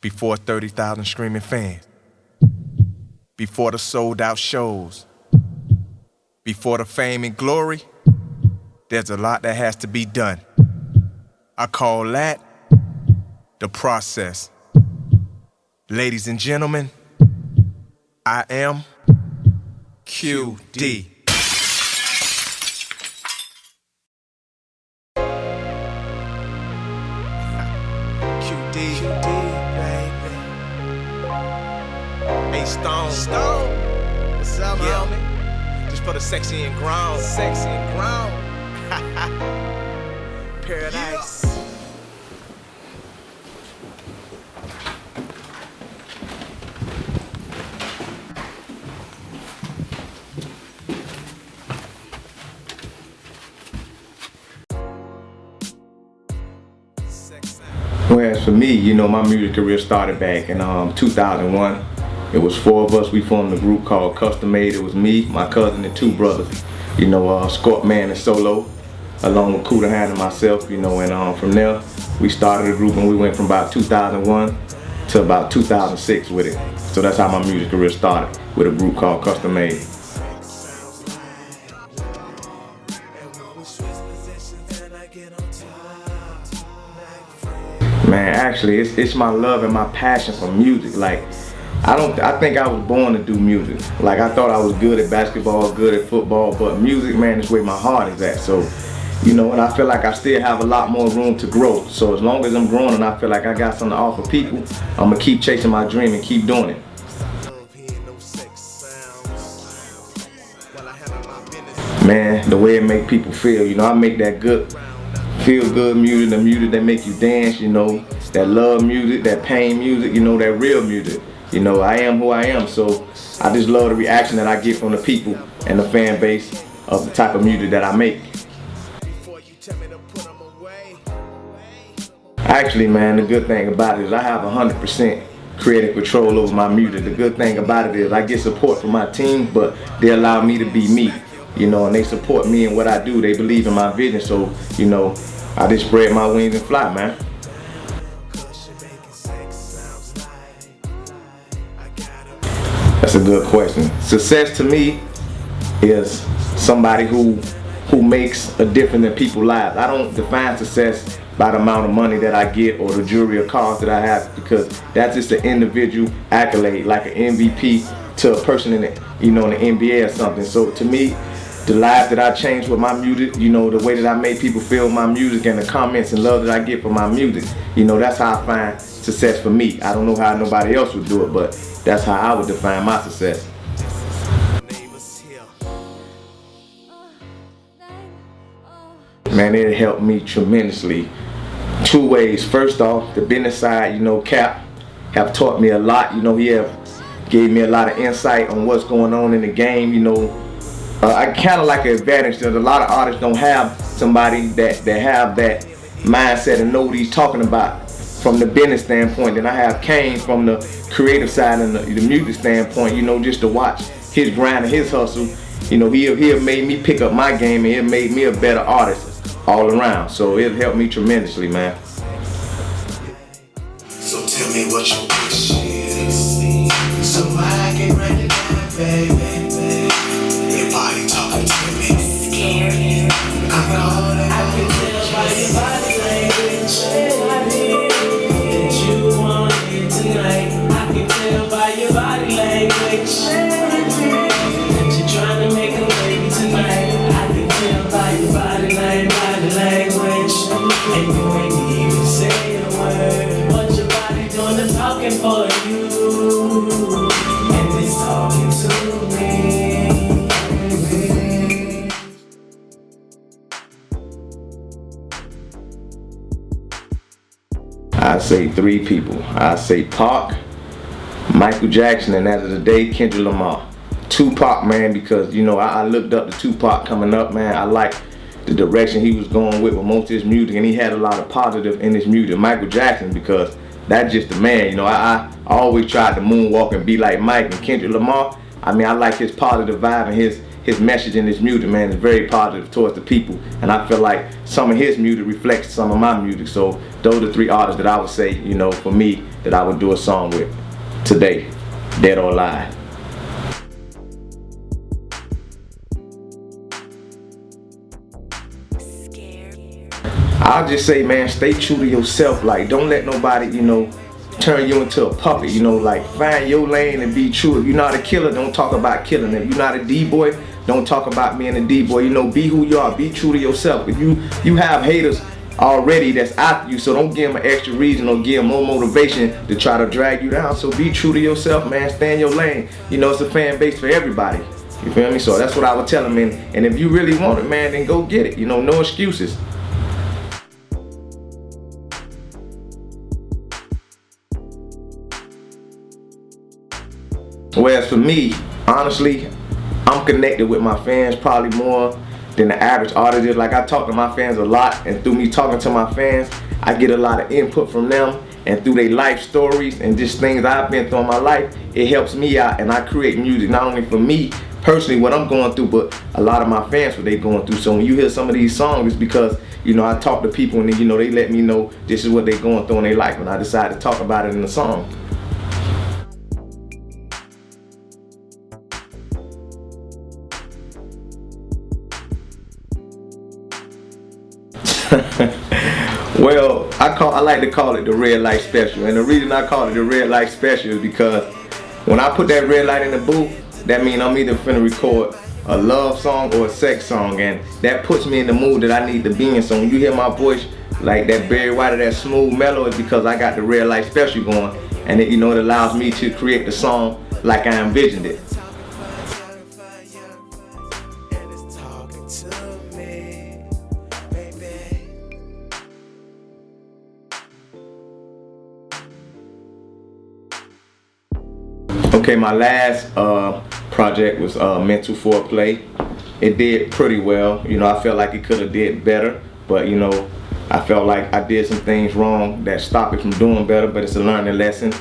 before 30,000 screaming fans, before the sold out shows, before the fame and glory, there's a lot that has to be done. I call that the process. Ladies and gentlemen, I am QD. QD, baby. Hey, Stone. What's up, homie? Just for the sexy and grown. Paradise. Well, as for me, my music career started back in 2001. It was 4 of us. We formed a group called Custom Made. It was me, my cousin, and 2 brothers. Scorp Man and Solo, along with Kudahan and myself. And from there, we started a group, and we went from about 2001 to about 2006 with it. So that's how my music career started, with a group called Custom Made. Man, actually, it's my love and my passion for music. I think I was born to do music. I thought I was good at basketball, good at football, but music, man, is where my heart is at. So, and I feel like I still have a lot more room to grow. So as long as I'm growing and I feel like I got something to offer people, I'm gonna keep chasing my dream and keep doing it. Man, the way it make people feel, I make that good, feel-good music, the music that make you dance, that love music, that pain music, that real music. I am who I am, so I just love the reaction that I get from the people and the fan base of the type of music that I make. Actually, man, the good thing about it is I have 100% creative control over my music. The good thing about it is I get support from my team, but they allow me to be me. And they support me in what I do. They believe in my vision, so, I just spread my wings and fly, man. That's a good question. Success to me is somebody who makes a difference in people's lives. I don't define success by the amount of money that I get or the jewelry or cars that I have, because that's just an individual accolade, like an MVP to a person in the, in the NBA or something. So to me, the lives that I changed with my music, the way that I make people feel my music and the comments and love that I get for my music, that's how I find success for me. I don't know how nobody else would do it, but that's how I would define my success. Man, it helped me tremendously. 2 ways. First off, the business side, Cap have taught me a lot. He have gave me a lot of insight on what's going on in the game. I kind of like an advantage that a lot of artists don't have somebody that have that mindset and know what he's talking about from the business standpoint. And I have Kane from the creative side and the music standpoint, just to watch his grind and his hustle. He have made me pick up my game, and it made me a better artist all around. So it helped me tremendously, man. So tell me what your wish is, so I can write it down, baby. Everybody talking to me. Scared. I can tell by your body language that you want it tonight. I can tell by your body language that you're trying to make a baby tonight. I can tell by your body language, and you ain't even say a word. What your body doing the talking for you, and it's talking to me. I say 3 people. I say Pac, Michael Jackson, and as of today, Kendrick Lamar. Tupac, man, because I looked up to Tupac coming up, man. I liked the direction he was going with most of his music, and he had a lot of positive in his music. Michael Jackson, because that's just the man. I always tried to moonwalk and be like Mike. And Kendrick Lamar, I like his positive vibe and his message and his music, man, is very positive towards the people. And I feel like some of his music reflects some of my music. So those are 3 artists that I would say, you know, for me, that I would do a song with today, dead or alive. I'll just say, man, stay true to yourself. Like, don't let nobody, you know, turn you into a puppet, you know, like, find your lane and be true. If you're not a killer, don't talk about killing. If you're not a D-boy, don't talk about being a D-boy. You know, be who you are, be true to yourself. If you have haters already that's after you, so don't give them an extra reason or give them more motivation to try to drag you down. So be true to yourself, man, stay in your lane. You know, it's a fan base for everybody. You feel me? So that's what I would tell them, and if you really want it, man, then go get it. You know, no excuses. Whereas for me, honestly, I'm connected with my fans probably more than the average artist is. Like, I talk to my fans a lot, and through me talking to my fans, I get a lot of input from them, and through their life stories and just things I've been through in my life, it helps me out, and I create music not only for me personally, what I'm going through, but a lot of my fans, what they going through. So when you hear some of these songs, it's because, you know, I talk to people, and then, you know, they let me know this is what they're going through in their life, and I decide to talk about it in the song. Well, I like to call it the red light special, and the reason I call it the red light special is because when I put that red light in the booth, that means I'm either finna record a love song or a sex song, and that puts me in the mood that I need to be in. So when you hear my voice like that Barry White or that smooth mellow, it's because I got the red light special going, and it, you know, it allows me to create the song like I envisioned it. Okay, my last project was Mental Foreplay. It did pretty well. You know, I felt like it could have did better, but you know, I felt like I did some things wrong that stopped it from doing better, but it's a learning lesson.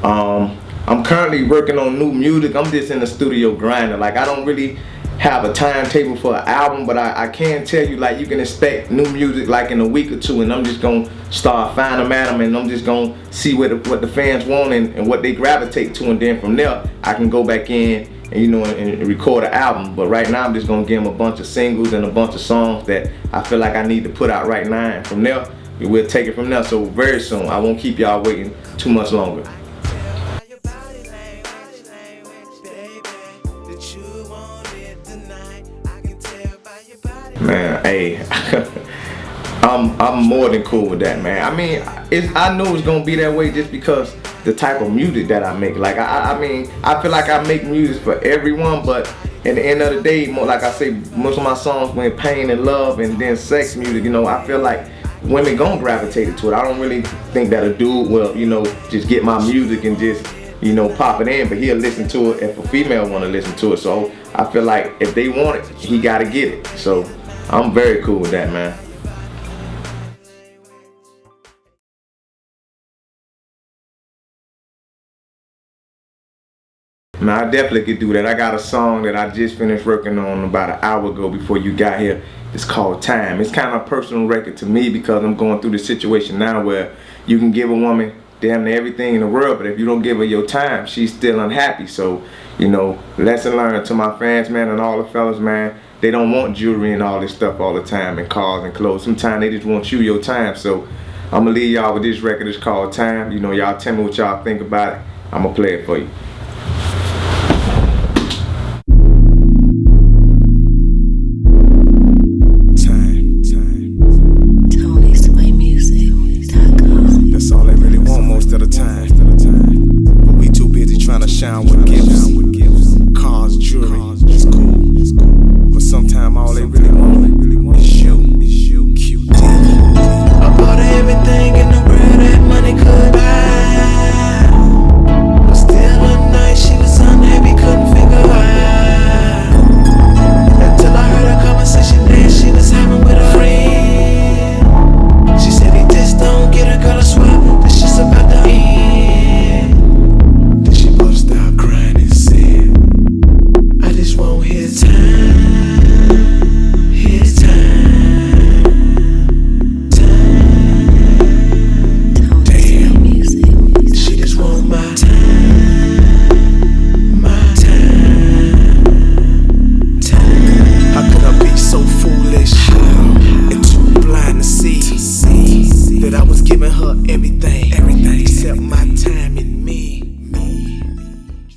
I'm currently working on new music. I'm just in the studio grinding. Like, I don't really have a timetable for an album, but I can tell you, like, you can expect new music like in a week or two, and I'm just gonna start finding them, and I'm just gonna see what the fans want and what they gravitate to, and then from there I can go back in and, you know, and record an album. But right now I'm just gonna give them a bunch of singles and a bunch of songs that I feel like I need to put out right now, and from there we'll take it from there. So very soon, I won't keep y'all waiting too much longer. Man, hey, I'm more than cool with that, man. I mean, I know it's gonna be that way just because the type of music that I make. Like, I mean, I feel like I make music for everyone, but at the end of the day, more like I say, most of my songs when pain and love and then sex music, you know, I feel like women gonna gravitate to it. I don't really think that a dude will, you know, just get my music and just, you know, pop it in, but he'll listen to it if a female wanna listen to it. So I feel like if they want it, he gotta get it. So I'm very cool with that, man. Man, I definitely could do that. I got a song that I just finished working on about an hour ago before you got here. It's called Time. It's kind of a personal record to me because I'm going through this situation now where you can give a woman damn near everything in the world, but if you don't give her your time, she's still unhappy. So, you know, lesson learned to my fans, man, and all the fellas, man. They don't want jewelry and all this stuff all the time, and cars and clothes. Sometimes they just want you your time. So I'm gonna leave y'all with this record. It's called Time. You know, y'all tell me what y'all think about it. I'm gonna play it for you. That's all they really want most of the time. But we too busy trying to shine with gifts. Cars, jewelry, it's cool. But sometimes all they really want is you. QD. I bought everything in the world that money could buy, but still her everything.